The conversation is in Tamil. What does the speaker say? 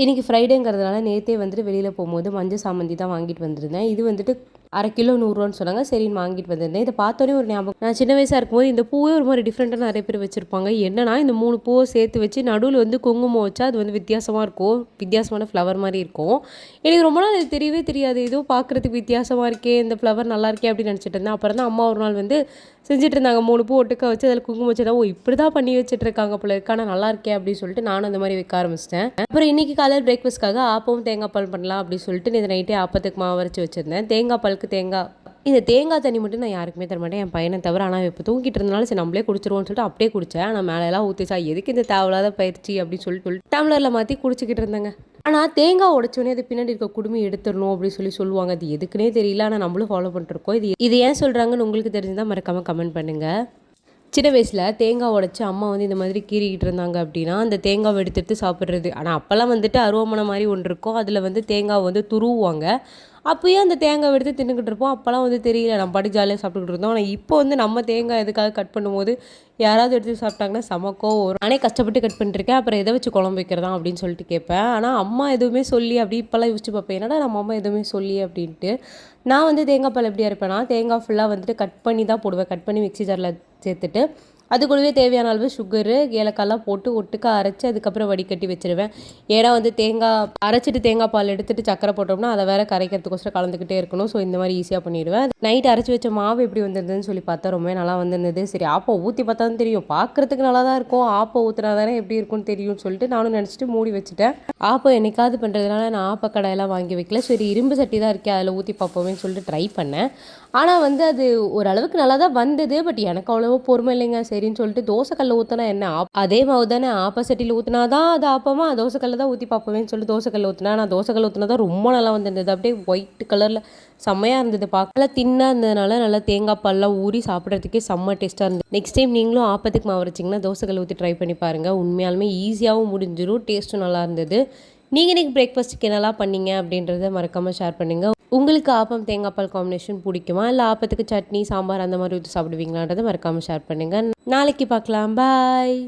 இன்றைக்கி ஃப்ரைடேங்கிறதுனால நேற்றே வந்துட்டு வெளியில் போகும்போது மஞ்சள் சாமந்தி தான் வாங்கிட்டு வந்திருந்தேன். இது வந்துட்டு அரை கிலோ 100 சொன்னாங்க. சரின்னு வாங்கிட்டு வந்திருந்தேன். இதை பார்த்தோன்னே ஒரு ஞாபகம், நான் சின்ன வயசாக இருக்கும்போது இந்த பூவே ஒரு மாதிரி டிஃப்ரெண்ட்டாக நிறைய பேர் வச்சுருப்பாங்க. என்னன்னா இந்த 3 பூவை சேர்த்து வச்சு நடுவில் வந்து குங்குமம் வச்சா அது வந்து வித்தியாசமாக இருக்கும், வித்தியாசமான ஃப்ளவர் மாதிரி இருக்கும். எனக்கு ரொம்ப நாள் இது தெரியவே தெரியாது. ஏதோ பார்க்குறதுக்கு வித்தியாசமாக இருக்கே, இந்த ஃப்ளவர் நல்லா இருக்கே அப்படின்னு நினச்சிட்டு இருந்தேன். அப்புறம் தான் அம்மா ஒரு நாள் வந்து செஞ்சுட்டு இருந்தாங்க. 3 பூ ஒட்டுக்க வச்சு அதில் குங்குமம் வச்சு தான், ஓ இப்படி தான் பண்ணி வச்சுட்டு இருக்காங்க போல இருக்கு, ஆனால் நல்லா இருக்கே அப்படின்னு சொல்லிட்டு நானும் அந்த மாதிரி வைக்க ஆரம்பிச்சிட்டேன். அப்புறம் இன்றைக்கி காலையில் பிரேக்ஃபாஸ்ட்காக ஆப்பமும் தேங்காய் பால் பண்ணலாம் அப்படின்னு சொல்லிட்டு நேற்று நைட்டே ஆப்பத்துக்கு மாவு அரைச்சி வச்சுருந்தேன். தேங்காய் பாலுக்கு இந்த தேங்காய் தண்ணி மட்டும் நான் யாருக்குமே தர மாட்டேன், என் பையனை தவிர. ஆனால் இப்போ தூங்கிட்டு இருந்தனால சரி நம்மளே குடிச்சிருவோம்னு சொல்லிட்டு அப்படியே குடித்தேன். ஆனால் மேலெல்லாம் ஊற்றிச்சா எதுக்கு இந்த தேவையில்லாத பயிற்சி அப்படின்னு சொல்லிட்டு டம்ளரில் மாற்றி குடிச்சிக்கிட்டு இருந்தேங்க. ஆனால் தேங்காய் உடச்சோடனே அது பின்னாடி இருக்க குடுமி எடுத்துடணும் அப்படின்னு சொல்லுவாங்க. அது எதுக்குன்னே தெரியல, ஆனால் நம்மளும் ஃபாலோ பண்ணிட்டுருக்கோம். இது ஏன் சொல்கிறாங்கன்னு உங்களுக்கு தெரிஞ்சுதான் மறக்காமல் கமெண்ட் பண்ணுங்கள். சின்ன வயசில் தேங்காய் உடச்சி அம்மா வந்து இந்த மாதிரி கீறிக்கிட்டு இருந்தாங்க அப்படின்னா அந்த தேங்காவை எடுத்து சாப்பிட்றது. ஆனால் அப்போல்லாம் வந்துட்டு அருவமனை மாதிரி ஒன்று இருக்கும், அதில் வந்து தேங்காய் வந்து துருவுவாங்க. அப்போயும் அந்த தேங்காய் எடுத்து தின்னுக்கிட்டு இருப்போம். அப்போல்லாம் வந்து தெரியல, நம்ம பாட்டு ஜாலியாக சாப்பிட்டுக்கிட்டு இருந்தோம். ஆனால் இப்போ வந்து நம்ம தேங்காய் எதுக்காக கட் பண்ணும்போது யாராவது எடுத்து சாப்பிட்டாங்கன்னா சமக்கோ வரும். நானே கஷ்டப்பட்டு கட் பண்ணிட்டுருக்கேன், அப்புறம் எதை வச்சு குழம்பு வைக்கிறதா அப்படின்னு சொல்லிட்டு கேட்பேன். ஆனால் அம்மா எதுவுமே சொல்லி அப்படி இப்போல்லாம் யோசிச்சு பார்ப்பேன், என்னடா நம்ம அம்மா எதுவுமே சொல்லி அப்படின்ட்டு. நான் வந்து தேங்காய் பால் எப்படி அரைப்பேன்னா, தேங்காய் ஃபுல்லாக வந்துட்டு கட் பண்ணி தான் போடுவேன். கட் பண்ணி மிக்ஸி ஜாரில் சேர்த்துட்டு அது கூடவே தேவையான அளவு சுகரு ஏலக்காய்லாம் போட்டு ஒட்டுக்க அரைச்சி அதுக்கப்புறம் வடிகட்டி வச்சுருவேன். ஏன்னா வந்து தேங்காய் அரைச்சிட்டு தேங்காய் பால் எடுத்துகிட்டு சக்கரை போட்டோம்னா அதை வேறு கரைக்கிறதுக்கோசரம் கலந்துக்கிட்டே இருக்கணும். ஸோ இந்த மாதிரி ஈஸியாக பண்ணிடுவேன். நைட் அரைச்சி வச்ச மாவு எப்படி வந்திருந்ததுன்னு சொல்லி பார்த்தா ரொம்ப நல்லா வந்திருந்தது. சரி ஆப்போ ஊற்றி பார்த்தா தான் தெரியும், பார்க்குறதுக்கு நல்லா தான் இருக்கும், ஆப்போ ஊற்றினா தானே எப்படி இருக்கும்னு தெரியும்னு சொல்லிட்டு நானும் நினச்சிட்டு மூடி வச்சுட்டேன். ஆப்போ என்னைக்காவது பண்ணுறதுனால நான் ஆப்ப கடாயெல்லாம் வாங்கி வைக்கல. சரி இரும்பு சட்டி தான் இருக்கே, அதில் ஊற்றி பார்ப்போமேன்னு சொல்லிட்டு ட்ரை பண்ணேன். ஆனால் வந்து அது ஓரளவுக்கு நல்லா தான் வந்தது. பட் எனக்கு அவ்வளோவா பொறுமை இல்லைங்க. சரின்னு சொல்லிட்டு தோசைக்கல்ல ஊற்றினா என்ன, அதே மாவு தானே ஆப்ப சட்டியில் ஊற்றினா தான் அது ஆப்பமா, தோசைக்கல்ல தான் ஊற்றி பார்ப்போமேன்னு சொல்லிட்டு தோசைக்கல்ல ஊற்றினா, நான் தோசைக்கல்ல ஊற்றினா தான் ரொம்ப நல்லா வந்திருந்தது. அப்படியே ஒயிட் கலரில் செம்மையாக இருந்தது. பார்க்கல தின்னாக இருந்ததுனால நல்லா தேங்காய் பால்லாம் ஊறி சாப்பிட்றதுக்கே செம்ம டேஸ்ட்டாக இருந்தது. நெக்ஸ்ட் டைம் நீங்களும் ஆப்பத்துக்கு மாவு வச்சிங்கன்னா தோசைக்கல்ல ஊற்றி ட்ரை பண்ணி பாருங்கள். உண்மையாலுமே ஈஸியாகவும் முடிஞ்சிடும், டேஸ்ட்டும் நல்லா இருந்தது. நீங்கள் இன்றைக்கி பிரேக்ஃபாஸ்ட்டுக்கு என்னெல்லாம் பண்ணீங்க அப்படின்றத மறக்காமல் ஷேர் பண்ணுங்கள். உங்களுக்கு ஆப்பம் தேங்காய் பால் காம்பினேஷன் பிடிக்குமா, இல்லை ஆப்பத்துக்கு சட்னி சாம்பார் அந்த மாதிரி ஊற்றி சாப்பிடுவீங்களான்றதை மறக்காமல் ஷேர் பண்ணுங்கள். நாளைக்கு பார்க்கலாம். பாய்.